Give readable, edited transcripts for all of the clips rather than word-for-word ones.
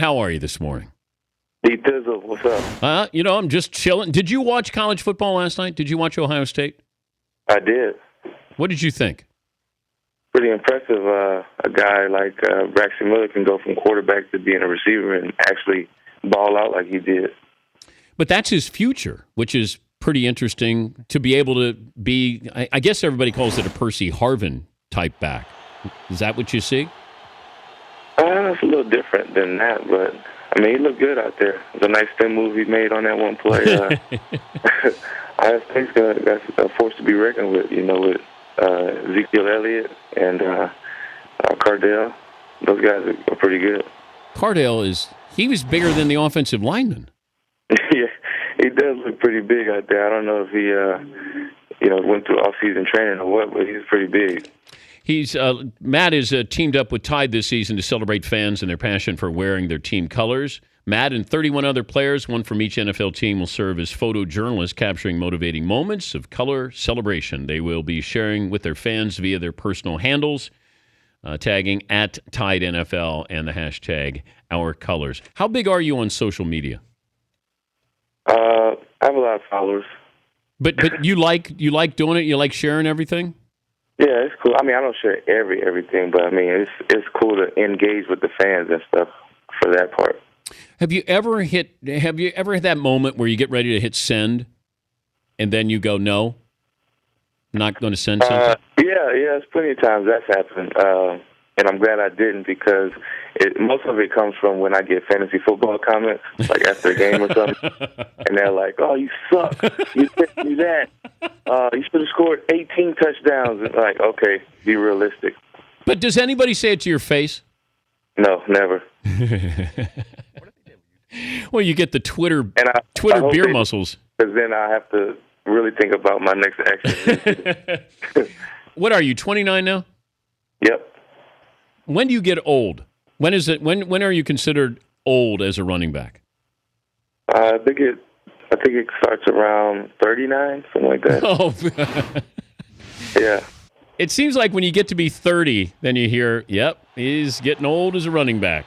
how are you this morning? D-Thizzle, what's up? I'm just chilling. Did you watch college football last night? Did you watch Ohio State? I did. What did you think? Pretty impressive. A guy like Braxton Miller can go from quarterback to being a receiver and actually ball out like he did. But that's his future, which is pretty interesting to be able to be, I guess everybody calls it a Percy Harvin type back. Is that what you see? It's a little different than that, but, I mean, he looked good out there. It was a nice spin move he made on that one play. I think that's a force to be reckoned with, with Ezekiel Elliott and Cardell. Those guys are pretty good. Cardell he was bigger than the offensive lineman. Yeah, he does look pretty big out there. I don't know if he, went through off-season training or what, but he's pretty big. Matt is teamed up with Tide this season to celebrate fans and their passion for wearing their team colors. Matt and 31 other players, one from each NFL team, will serve as photojournalists capturing motivating moments of color celebration. They will be sharing with their fans via their personal handles, tagging at Tide NFL and the hashtag Our Colors. How big are you on social media? I have a lot of followers. But you like doing it? You like sharing everything? Yeah, it's cool. I mean, I don't share everything, but I mean, it's cool to engage with the fans and stuff for that part. Have you ever had that moment where you get ready to hit send, and then you go, no, I'm not going to send something? Yeah, it's plenty of times that's happened, and I'm glad I didn't because most of it comes from when I get fantasy football comments, like after a game or something, and they're like, "Oh, you suck! You didn't do that. You should have scored 18 touchdowns." And like, okay, be realistic. But does anybody say it to your face? No, never. Well, you get the Twitter beer muscles. Because then I have to really think about my next action. What are you, 29 now? Yep. When do you get old? When is it? When are you considered old as a running back? I think it starts around 39, something like that. Oh, yeah. It seems like when you get to be 30, then you hear, "Yep, he's getting old as a running back."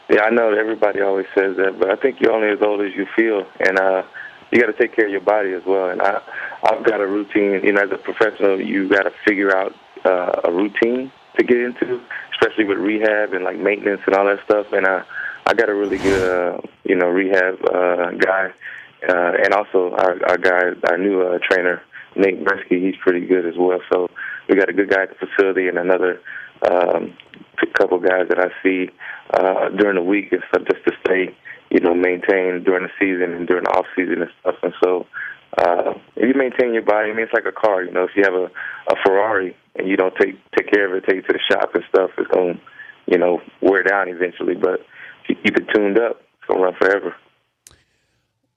Yeah, I know everybody always says that, but I think you're only as old as you feel, and you got to take care of your body as well. And I've got a routine. As a professional, you got to figure out a routine to get into, especially with rehab and like maintenance and all that stuff. And I got a really good, rehab guy, and also our new trainer, Nate Bresky. He's pretty good as well. So we got a good guy at the facility and another couple guys that I see during the week and stuff, just to stay, maintained during the season and during the off season and stuff. And so if you maintain your body, I mean, it's like a car. If you have a Ferrari and you don't take care of it, take it to the shop and stuff, it's going to, wear down eventually. But if you keep it tuned up, it's going to run forever.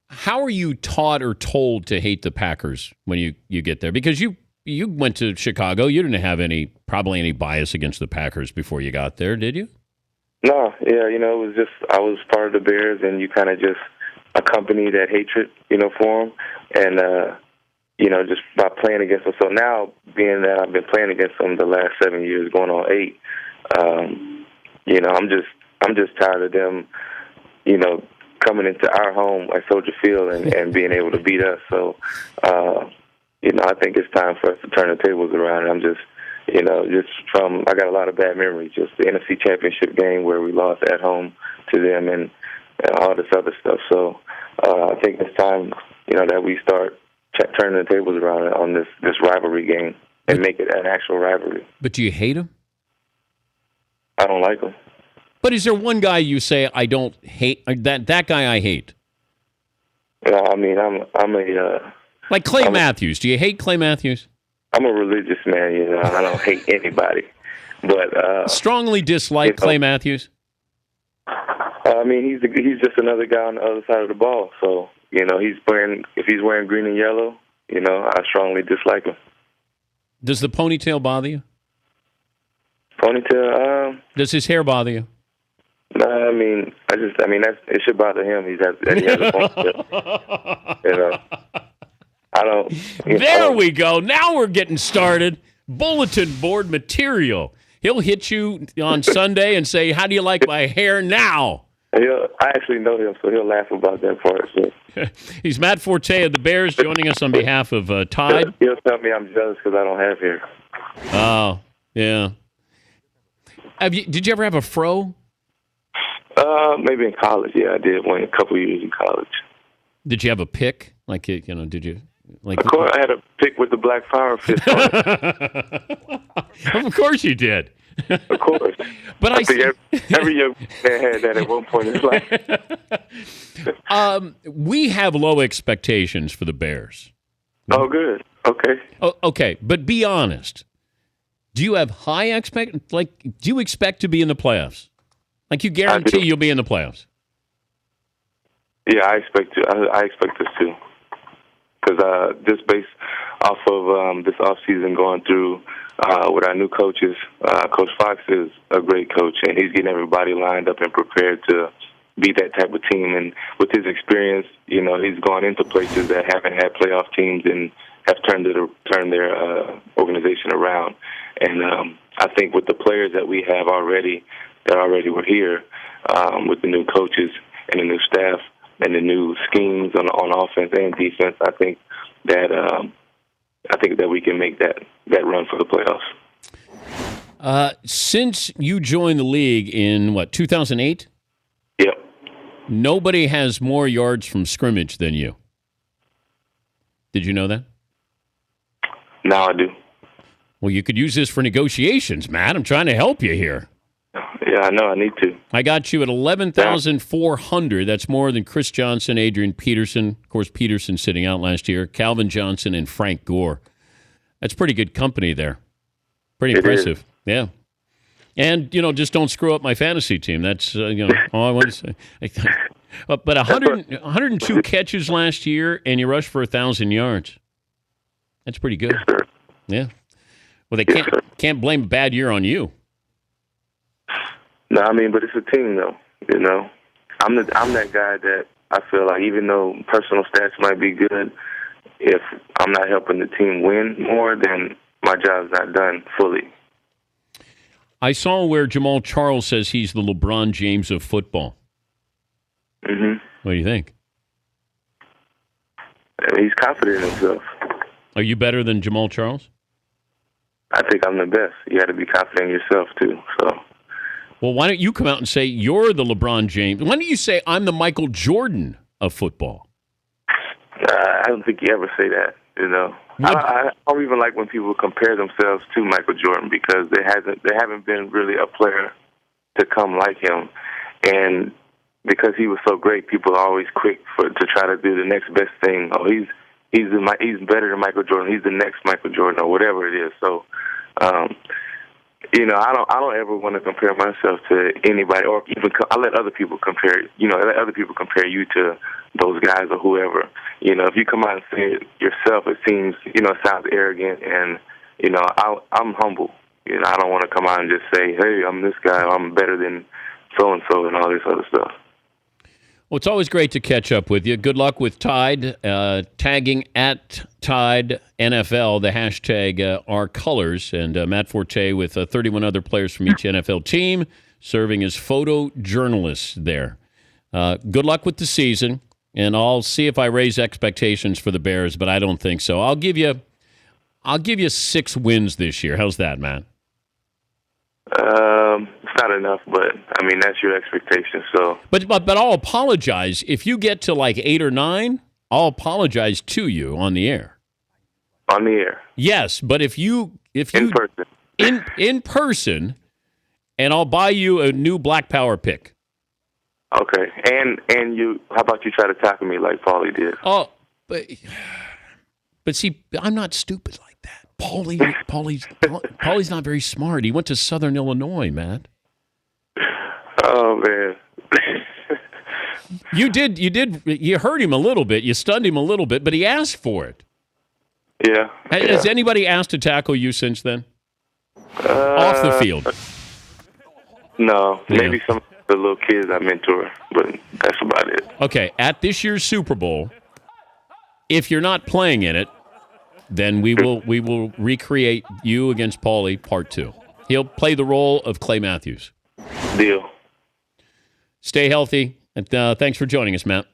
How are you taught or told to hate the Packers when you get there? Because you went to Chicago. You didn't have probably any bias against the Packers before you got there, did you? No, yeah, it was just I was part of the Bears, and you kind of just accompany that hatred, for them, and just by playing against them. So now, being that I've been playing against them the last 7 years, going on 8, I'm just tired of them, coming into our home at Soldier Field and being able to beat us. So, I think it's time for us to turn the tables around. And I'm just, I got a lot of bad memories. Just the NFC Championship game where we lost at home to them and all this other stuff. So I think it's time, that we start turning the tables around on this rivalry game and make it an actual rivalry. But do you hate them? I don't like them. But is there one guy you say, I don't hate, that guy I hate? I mean, I'm a... like Clay Matthews. Do you hate Clay Matthews? I'm a religious man, I don't hate anybody. But strongly dislike Clay Matthews? I mean, he's just another guy on the other side of the ball. So, if he's wearing green and yellow, I strongly dislike him. Does the ponytail bother you? Ponytail? Does his hair bother you? I mean, it should bother him. He has a ponytail. I don't. There we go. Now we're getting started. Bulletin board material. He'll hit you on Sunday and say, "How do you like my hair now?" I actually know him, so he'll laugh about that part. So. He's Matt Forte of the Bears joining us on behalf of Tide. He'll tell me I'm jealous because I don't have hair. Oh, yeah. Did you ever have a fro? Maybe in college. Yeah, I did one a couple years in college. Did you have a pick? Like, did you? Like, of course, I had a pick with the black flower fist on it. Of course you did. Of course. But I think every young man had that at one point in his life. We have low expectations for the Bears. Oh, good. Okay. Oh, okay, but be honest. Do you have high do you expect to be in the playoffs? Like, you guarantee you'll be in the playoffs? Yeah, I expect to. I expect us to. Because just based off of this offseason going through with our new coaches, Coach Fox is a great coach, and he's getting everybody lined up and prepared to be that type of team. And with his experience, he's gone into places that haven't had playoff teams and have turned their organization around. And I think with the players that we have already, that already were here, with the new coaches and the new staff and the new schemes on offense and defense, I think that we can make that run for the playoffs. Since you joined the league in 2008? Yep. Nobody has more yards from scrimmage than you. Did you know that? Now I do. Well, you could use this for negotiations, Matt. I'm trying to help you here. Yeah, I know. I need to. I got you at 11,400. That's more than Chris Johnson, Adrian Peterson. Of course, Peterson sitting out last year. Calvin Johnson and Frank Gore. That's pretty good company there. Pretty impressive. Yeah. And, just don't screw up my fantasy team. That's, all I want to say. But 102 catches last year, and you rushed for 1,000 yards. That's pretty good. Yes, sir. Yeah. Well, they can't blame a bad year on you. No, but it's a team, though. I'm that guy that I feel like, even though personal stats might be good, if I'm not helping the team win more, then my job's not done fully. I saw where Jamal Charles says he's the LeBron James of football. Mm-hmm. What do you think? He's confident in himself. Are you better than Jamal Charles? I think I'm the best. You got to be confident in yourself, too. So. Well, why don't you come out and say you're the LeBron James? Why don't you say I'm the Michael Jordan of football? I don't think you ever say that, I don't even like when people compare themselves to Michael Jordan, because there haven't been really a player to come like him. And because he was so great, people are always quick to try to do the next best thing. Oh, he's better than Michael Jordan. He's the next Michael Jordan, or whatever it is. So, I don't ever want to compare myself to anybody, or even I let other people compare. Let other people compare you to those guys or whoever. If you come out and say it yourself, it seems it sounds arrogant, and I'm humble. I don't want to come out and just say, hey, I'm this guy, I'm better than so and so, and all this other stuff. Well, it's always great to catch up with you. Good luck with Tide. Tagging at Tide NFL, the hashtag our colors. And Matt Forte with 31 other players from each NFL team serving as photojournalists there. Good luck with the season. And I'll see if I raise expectations for the Bears, but I don't think so. I'll give you 6 wins this year. How's that, Matt? It's not enough, but that's your expectation. So, but I'll apologize if you get to like 8 or 9. I'll apologize to you on the air. On the air, yes. But if you in person, in person, and I'll buy you a new Black Power pick. Okay, and you. How about you try to tackle me like Paulie did? Oh, but see, I'm not stupid like that. Paulie's not very smart. He went to Southern Illinois, man. Oh, man. You hurt him a little bit. You stunned him a little bit, but he asked for it. Yeah. Has anybody asked to tackle you since then? Off the field? No. Yeah. Maybe some of the little kids I mentor, but that's about it. Okay. At this year's Super Bowl, if you're not playing in it, then we will recreate you against Paulie Part 2. He'll play the role of Clay Matthews. Deal. Stay healthy, and thanks for joining us, Matt.